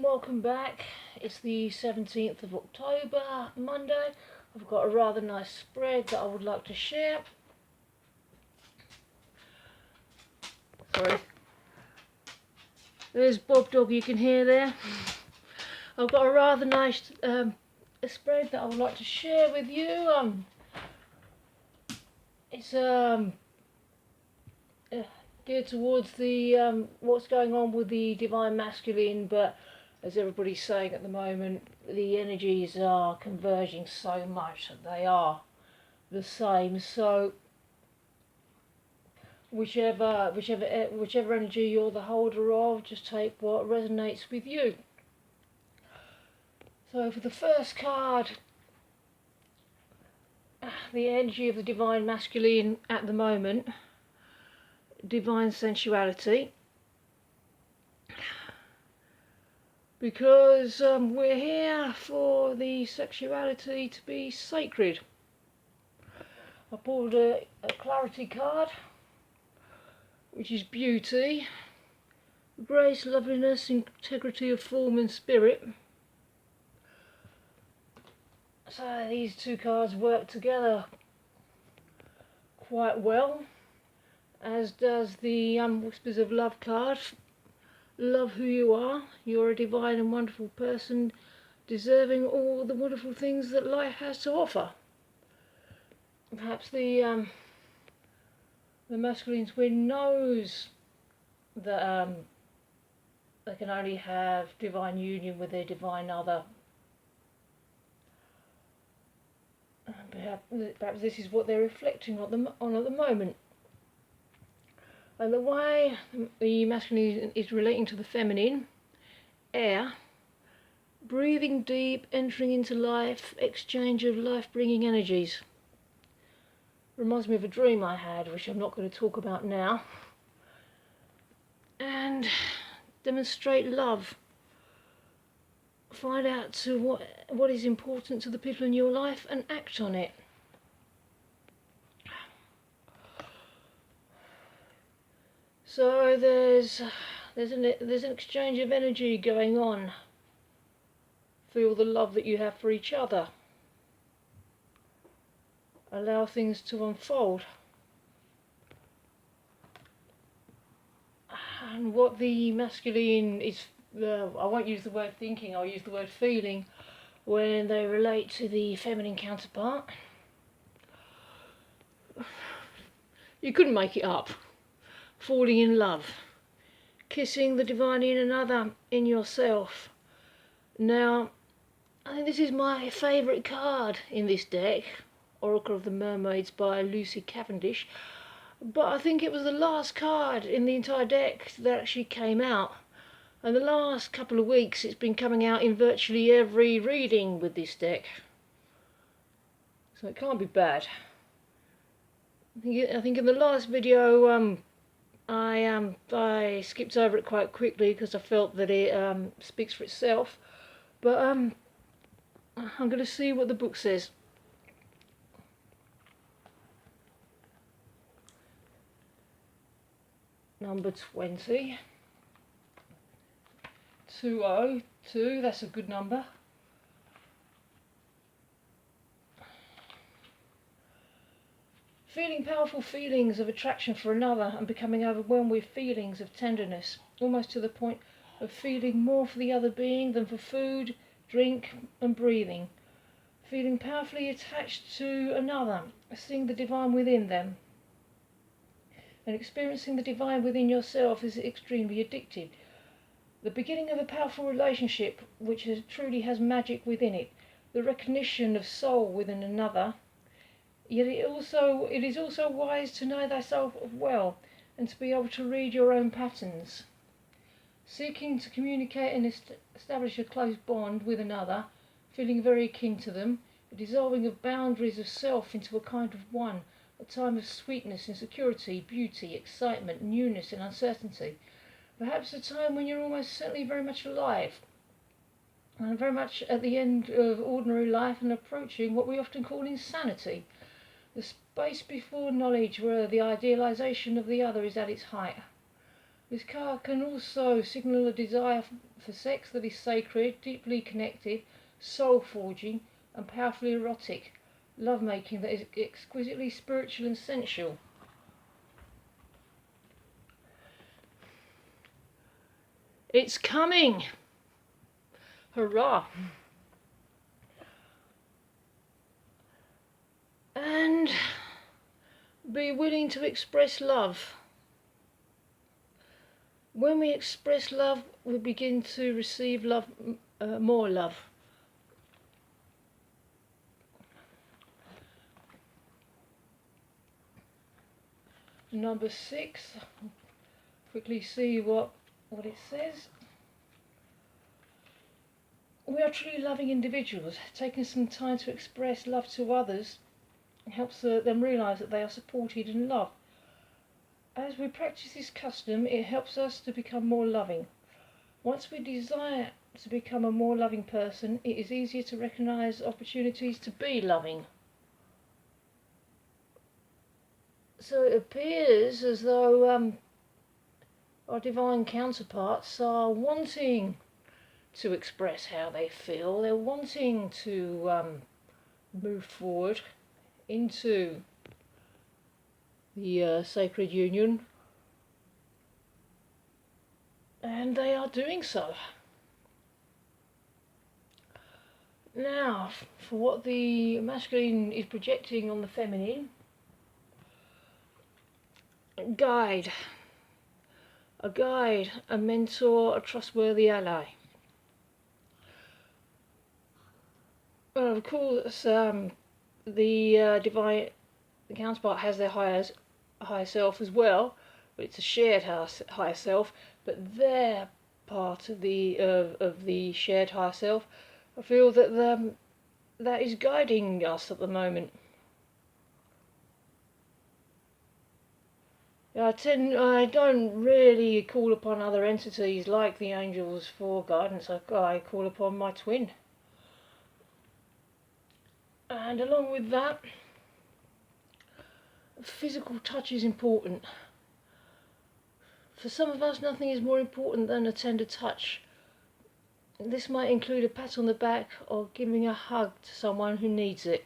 welcome back. It's the 17th of October, Monday. I've got a rather nice spread that I would like to share. Sorry. There's Bob Dog, you can hear there. I've got a rather nice spread that I would like to share with you. It's geared towards the what's going on with the Divine Masculine, but as everybody's saying at the moment, the energies are converging so much that they are the same. So whichever energy you're the holder of, just take what resonates with you. So for the first card, the energy of the Divine Masculine at the moment, divine sensuality, because we're here for the sexuality to be sacred. I pulled a clarity card, which is beauty, grace, loveliness, integrity of form and spirit. So these two cards work together quite well, as does the Whispers of Love card. Love who you are. You're a divine and wonderful person, deserving all the wonderful things that life has to offer. Perhaps the masculine twin knows that they can only have divine union with their divine other. Perhaps this is what they're reflecting on at the moment. And the way the masculine is relating to the feminine, air, breathing deep, entering into life, exchange of life-bringing energies. Reminds me of a dream I had, which I'm not going to talk about now. And demonstrate love. Find out to what is important to the people in your life and act on it. So there's an exchange of energy going on. Feel the love that you have for each other. Allow things to unfold. And what the masculine is, I won't use the word thinking, I'll use the word feeling, when they relate to the feminine counterpart. You couldn't make it up. Falling in love. Kissing the divine in another, in yourself. Now, I think this is my favourite card in this deck, Oracle of the Mermaids by Lucy Cavendish, but I think it was the last card in the entire deck that actually came out, and the last couple of weeks it's been coming out in virtually every reading with this deck, so it can't be bad. I think in the last video I skipped over it quite quickly because I felt that it speaks for itself, but I'm going to see what the book says. Number 20. 202, that's a good number. Feeling powerful feelings of attraction for another and becoming overwhelmed with feelings of tenderness, almost to the point of feeling more for the other being than for food, drink and breathing. Feeling powerfully attached to another, seeing the divine within them. And experiencing the divine within yourself is extremely addictive. The beginning of a powerful relationship which truly has magic within it, the recognition of soul within another. Yet it is also wise to know thyself well and to be able to read your own patterns. Seeking to communicate and establish a close bond with another, feeling very akin to them, a dissolving of boundaries of self into a kind of one, a time of sweetness and security, beauty, excitement, newness and uncertainty. Perhaps a time when you're almost certainly very much alive, and very much at the end of ordinary life and approaching what we often call insanity. The space before knowledge where the idealization of the other is at its height. This card can also signal a desire for sex that is sacred, deeply connected, soul-forging and powerfully erotic. Lovemaking that is exquisitely spiritual and sensual. It's coming! Hurrah! And be willing to express love. When we express love, we begin to receive love, more love. Number 6, quickly see what it says. We are truly loving individuals. Taking some time to express love to others helps them realise that they are supported and loved. As we practice this custom, it helps us to become more loving. Once we desire to become a more loving person, it is easier to recognise opportunities to be loving. So it appears as though our divine counterparts are wanting to express how they feel. They're wanting to move forward into the sacred union, and they are doing so. Now, for what the masculine is projecting on the feminine, a guide, a mentor, a trustworthy ally. Well, of course, the divine counterpart has their higher self as well, but it's a shared higher self. But their part of the shared higher self, I feel that that is guiding us at the moment. I don't really call upon other entities like the angels for guidance. I call upon my twin. And along with that, physical touch is important. For some of us, nothing is more important than a tender touch. This might include a pat on the back or giving a hug to someone who needs it.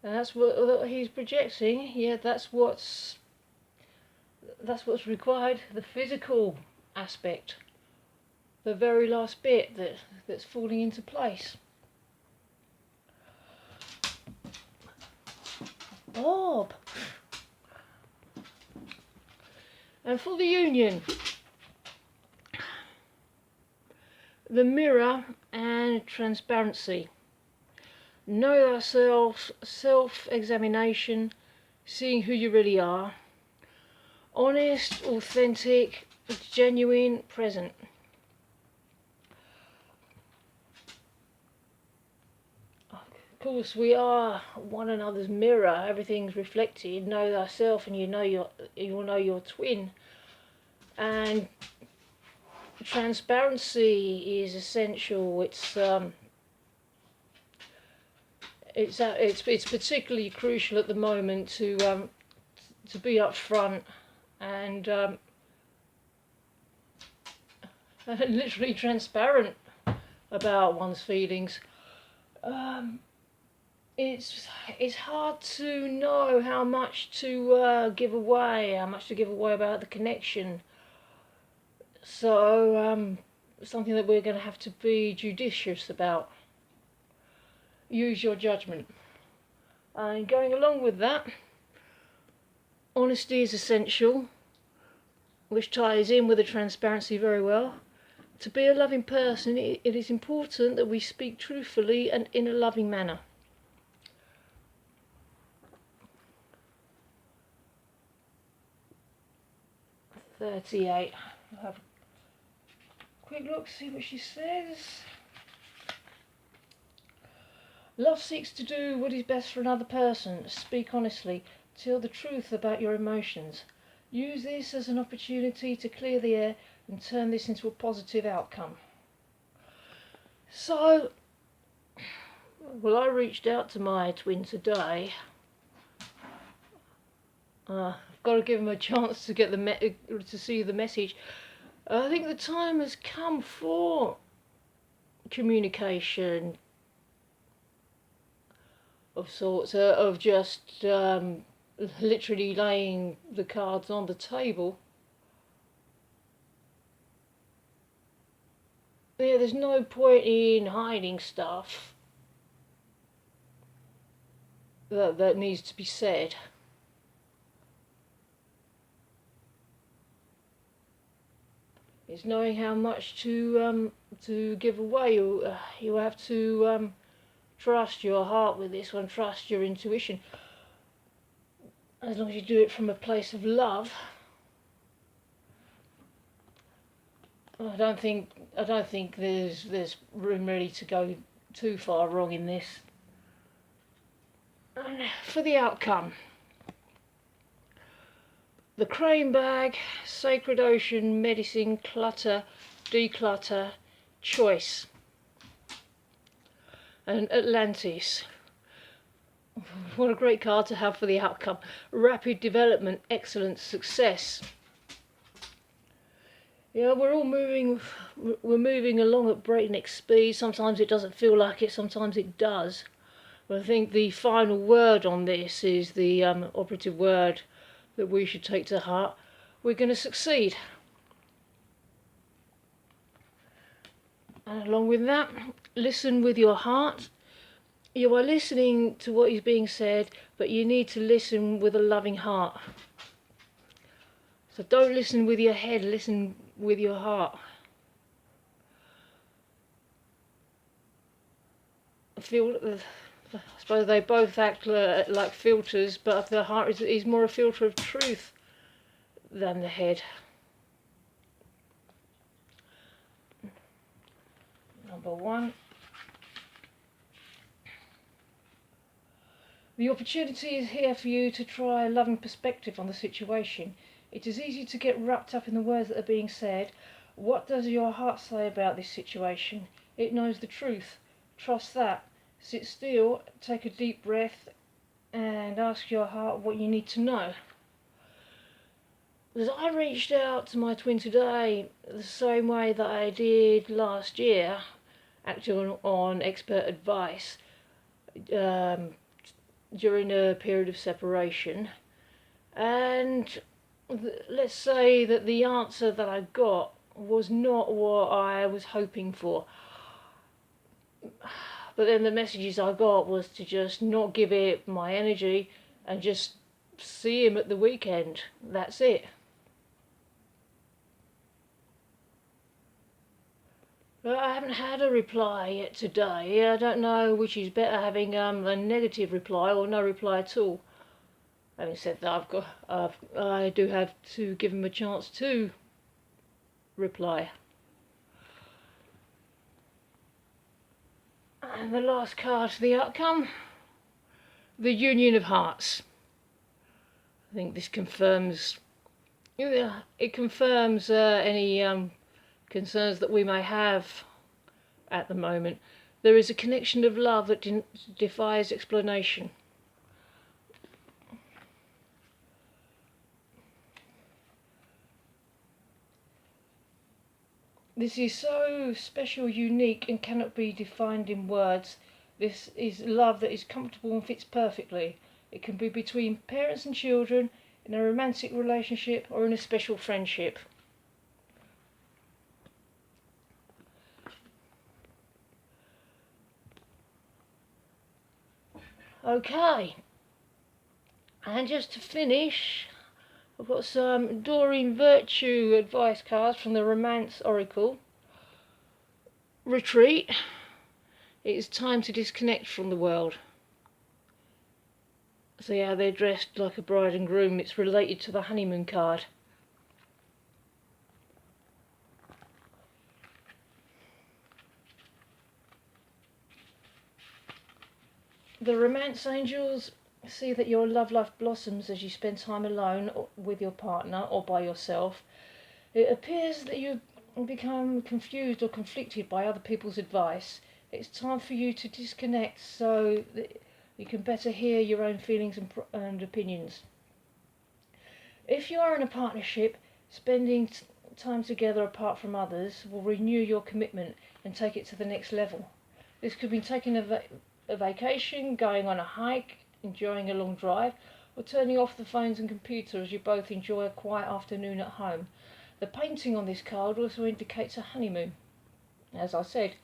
And that's what he's projecting. Yeah, that's what's required. The physical aspect, the very last bit that's falling into place. Bob. And for the union, the mirror and transparency. Know thyself, self-examination, seeing who you really are. Honest, authentic, genuine, present. Of course, we are one another's mirror. Everything's reflected. Know thyself, and you will know your twin. And transparency is essential. It's particularly crucial at the moment to be upfront and literally transparent about one's feelings. It's hard to know how much to give away, about the connection. So something that we're going to have to be judicious about. Use your judgment. And going along with that, honesty is essential, which ties in with the transparency very well. To be a loving person, it is important that we speak truthfully and in a loving manner. .38. I'll have a quick look, see what she says. Love seeks to do what is best for another person. Speak honestly. Tell the truth about your emotions. Use this as an opportunity to clear the air and turn this into a positive outcome. So, well, I reached out to my twin today I've got to give him a chance to get to see the message. I think the time has come for communication of sorts, of just literally laying the cards on the table. Yeah, there's no point in hiding stuff that needs to be said. It's knowing how much to give away. You have to trust your heart with this one, trust your intuition. As long as you do it from a place of love, I don't think there's room really to go too far wrong in this. And for the outcome, the Crane Bag, Sacred Ocean, Medicine, Clutter, Declutter, Choice, and Atlantis. What a great card to have for the outcome. Rapid development, excellence, success. Yeah, we're moving along at breakneck speed. Sometimes it doesn't feel like it, sometimes it does. But I think the final word on this is the operative word that we should take to heart. We're going to succeed. And along with that, listen with your heart. You are listening to what is being said, but you need to listen with a loving heart. So don't listen with your head, listen with your heart. I suppose they both act like filters, but the heart is more a filter of truth than the head. Number 1. The opportunity is here for you to try a loving perspective on the situation. It is easy to get wrapped up in the words that are being said. What does your heart say about this situation? It knows the truth. Trust that. Sit still, take a deep breath, and ask your heart what you need to know. As I reached out to my twin today, the same way that I did last year, acting on expert advice, during a period of separation, and let's say that the answer that I got was not what I was hoping for, but then the messages I got was to just not give it my energy and just see him at the weekend. That's it. But I haven't had a reply yet today. I don't know which is better, having a negative reply or no reply at all. Having said that, I do have to give him a chance to reply. And the last card for the outcome, the Union of Hearts. I think this confirms, it confirms any concerns that we may have at the moment. There is a connection of love that defies explanation. This is so special, unique, and cannot be defined in words. This is love that is comfortable and fits perfectly. It can be between parents and children, in a romantic relationship, or in a special friendship. Okay, and just to finish, I've got some Doreen Virtue advice cards from the Romance Oracle. Retreat. It is time to disconnect from the world. See how they're dressed like a bride and groom. It's related to the honeymoon card. The Romance Angels see that your love life blossoms as you spend time alone with your partner or by yourself. It appears that you become confused or conflicted by other people's advice. It's time for you to disconnect so that you can better hear your own feelings and opinions. If you are in a partnership, spending time together apart from others will renew your commitment and take it to the next level. This could be taking a vacation, going on a hike, enjoying a long drive, or turning off the phones and computer as you both enjoy a quiet afternoon at home. The painting on this card also indicates a honeymoon, as I said,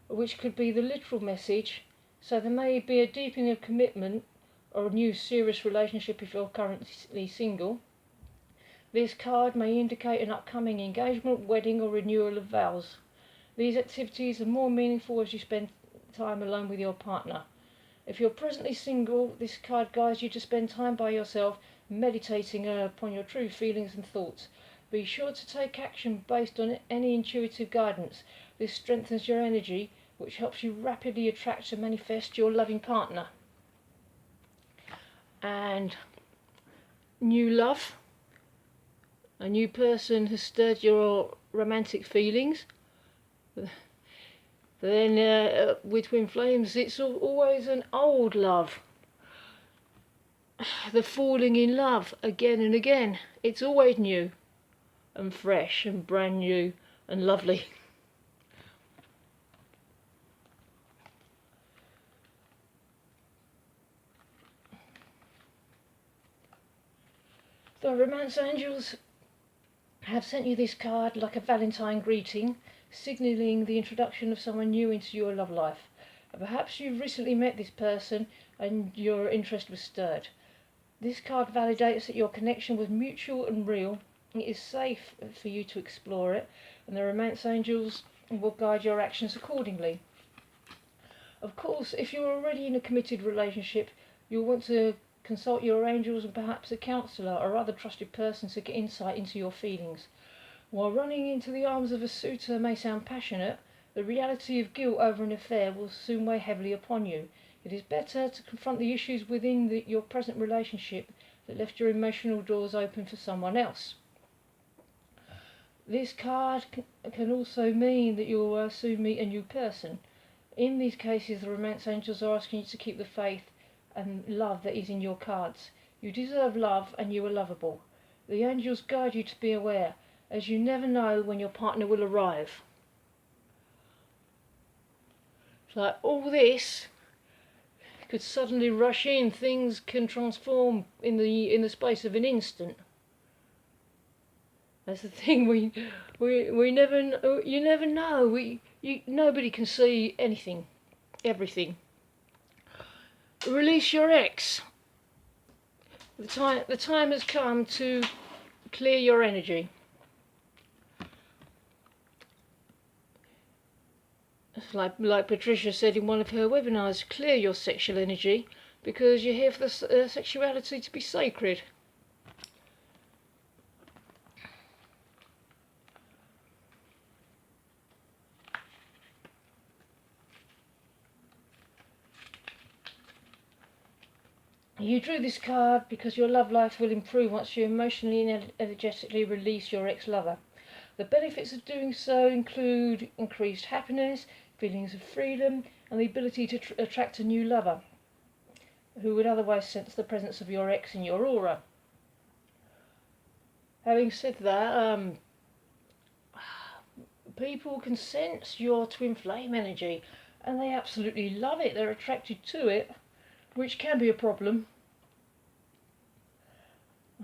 which could be the literal message. So there may be a deepening of commitment or a new serious relationship if you're currently single. This card may indicate an upcoming engagement, wedding or renewal of vows. These activities are more meaningful as you spend time alone with your partner. If you're presently single, this card guides you to spend time by yourself, meditating upon your true feelings and thoughts. Be sure to take action based on any intuitive guidance. This strengthens your energy, which helps you rapidly attract and manifest your loving partner. And new love. A new person has stirred your romantic feelings. Then with twin flames, it's always an old love. The falling in love again and again. It's always new and fresh and brand new and lovely. The romance angels have sent you this card like a Valentine greeting, signalling the introduction of someone new into your love life. Perhaps you've recently met this person and your interest was stirred. This card validates that your connection was mutual and real. It is safe for you to explore it, and the romance angels will guide your actions accordingly. Of course, if you're already in a committed relationship, you'll want to consult your angels and perhaps a counsellor or other trusted person to get insight into your feelings. While running into the arms of a suitor may sound passionate, the reality of guilt over an affair will soon weigh heavily upon you. It is better to confront the issues within your present relationship that left your emotional doors open for someone else. This card can also mean that you'll soon meet a new person. In these cases, the romance angels are asking you to keep the faith and love that is in your cards. You deserve love and you are lovable. The angels guide you to be aware, as you never know when your partner will arrive. It's like all this could suddenly rush in. Things can transform in the space of an instant. That's the thing. We never. You never know. Nobody can see anything, everything. Release your ex. The time has come to clear your energy. Like Patricia said in one of her webinars, clear your sexual energy because you're here for the sexuality to be sacred. You drew this card because your love life will improve once you emotionally and energetically release your ex-lover. The benefits of doing so include increased happiness, feelings of freedom, and the ability to attract a new lover who would otherwise sense the presence of your ex in your aura. Having said that, people can sense your twin flame energy and they absolutely love it. They're attracted to it, which can be a problem.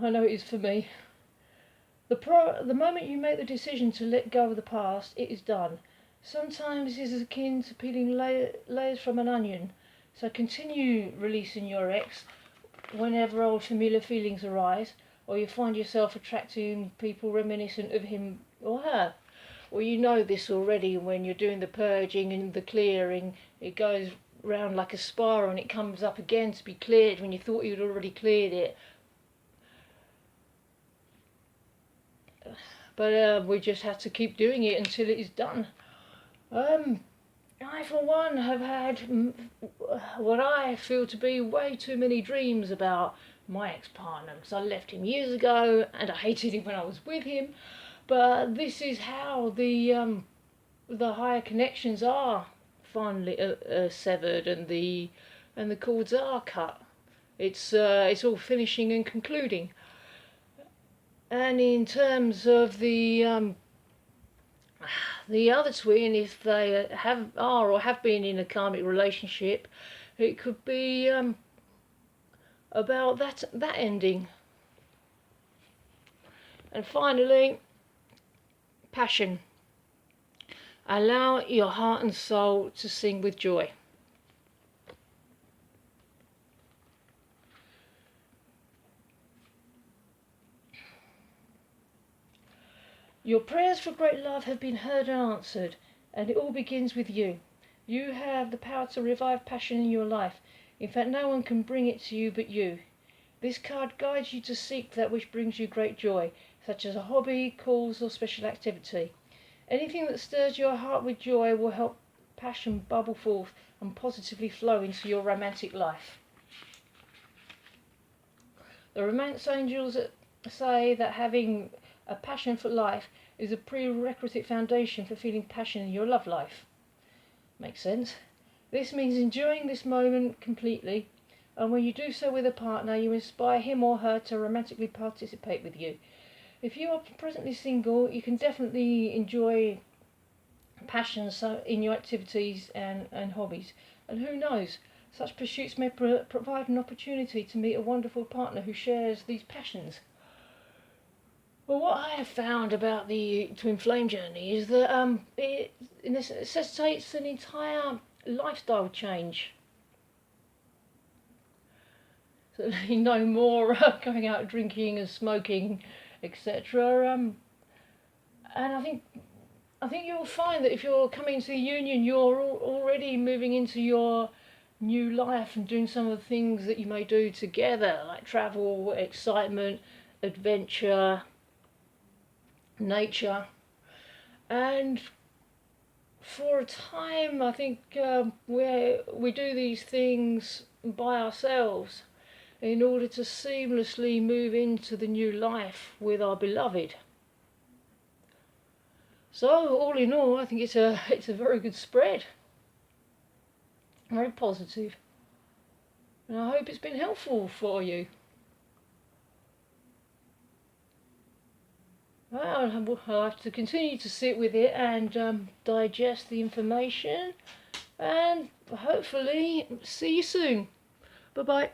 I know it is for me. The moment you make the decision to let go of the past, it is done. Sometimes it is akin to peeling layers from an onion, so continue releasing your ex whenever old familiar feelings arise, or you find yourself attracting people reminiscent of him or her. Well, you know this already when you're doing the purging and the clearing. It goes round like a spiral and it comes up again to be cleared when you thought you'd already cleared it. But we just have to keep doing it until it is done. I, for one, have had what I feel to be way too many dreams about my ex-partner. Because I left him years ago and I hated him when I was with him. But this is how the higher connections are finally severed and the cords are cut. It's all finishing and concluding. And in terms of the other twin, if they are or have been in a karmic relationship, it could be about that ending. And finally, passion. Allow your heart and soul to sing with joy. Your prayers for great love have been heard and answered, and it all begins with you. You have the power to revive passion in your life. In fact, no one can bring it to you but you. This card guides you to seek that which brings you great joy, such as a hobby, cause, or special activity. Anything that stirs your heart with joy will help passion bubble forth and positively flow into your romantic life. The romance angels say that having a passion for life is a prerequisite foundation for feeling passion in your love life. Makes sense. This means enjoying this moment completely, and when you do so with a partner, you inspire him or her to romantically participate with you. If you are presently single, you can definitely enjoy passion in your activities and hobbies. And who knows, such pursuits may provide an opportunity to meet a wonderful partner who shares these passions. Well, what I have found about the twin flame journey is that it necessitates an entire lifestyle change. So no more going out drinking and smoking, etc. And I think you'll find that if you're coming into the union, you're already moving into your new life and doing some of the things that you may do together, like travel, excitement, adventure, nature. And for a time, I think where we do these things by ourselves in order to seamlessly move into the new life with our beloved. So all in all, I think it's a very good spread, very positive, and I hope it's been helpful for you. Well, I'll have to continue to sit with it and digest the information, and hopefully see you soon. Bye bye.